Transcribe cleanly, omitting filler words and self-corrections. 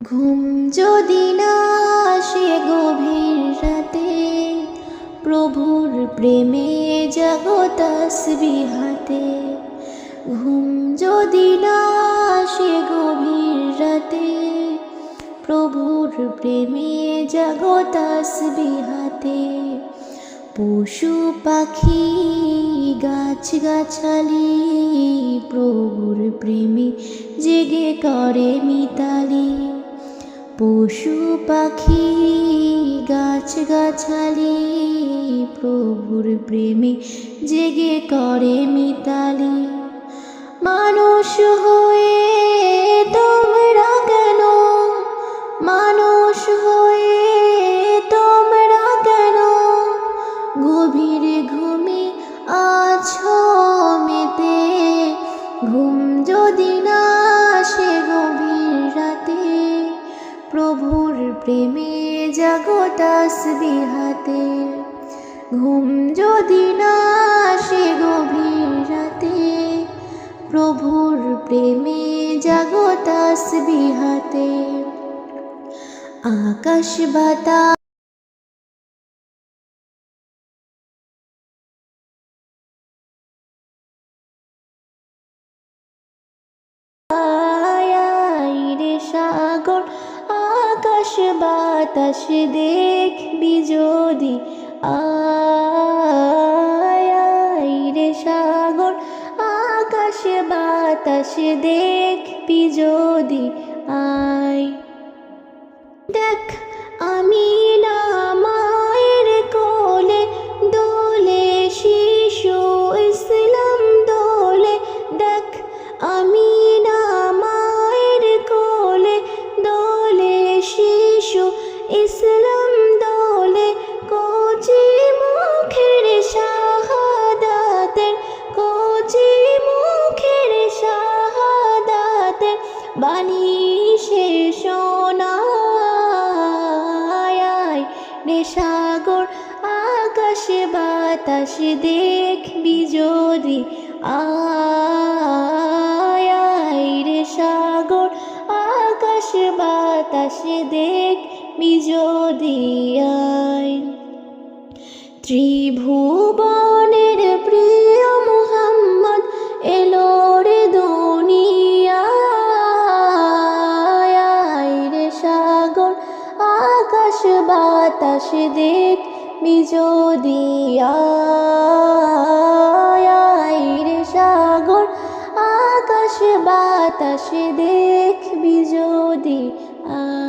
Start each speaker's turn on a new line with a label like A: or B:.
A: ঘুম যদি না আসে গভীর রাতে, প্রভুর প্রেমে জাগো তাসবিহাতে। ঘুম যদি না আসে গভীর রাতে, প্রভুর প্রেমে জাগো তাসবিহাতে। পশু পাখি গাছ গাছালি, প্রভুর প্রেমে জেগে করে মিতালি। পশু পাখি গাছ গাছালি, প্রভুর প্রেমে জেগে করে মিতালি। মানুষ হয়ে তোমরা কেন, মানুষ হয়ে তোমরা কেন গভীর ঘুমে আছো মেতে। ঘুম যদি না আসে গভীর রাতে, প্রভুর প্রেমে জাগো তাসবিহাতে। ঘুম যদি না আসে গভীর রাতে, প্রভুর প্রেমে জাগো তাসবিহাতে। আকাশ বাতাস রে সাগর, আকাশ বাতাস দেখবি যদি, রে সাগর, আকাশ বাতাস দেখবি যদি আয়। দেখ আমি না মায়ের কোলে, দোলে শিশু ইসলাম দোলে। দেখ আমি না মায়ের কোলে, দোলে শিশু ইসলাম দোলে। কচি মুখের শাহাদাতের, কচি মুখের শাহাদাতের বাণী সে শোনায়। রে সাগর, আকাশ বাতাস দেখবি যদি আয়। রে সাগর, আকাশ বাতাস দেখবি যদি আয়। ত্রিভুবনের প্রিয় মুহাম্মদ এলো রে দুনিয়ায়। রে সাগর, আকাশ বাতাস দেখবি যদি আয়। রে সাগর, আকাশ বাতাস দেখবি যদি আয়।